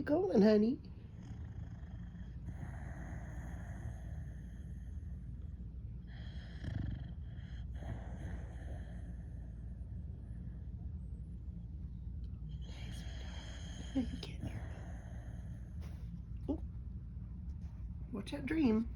going, honey? No, you can't hear me. Oh, watch that dream.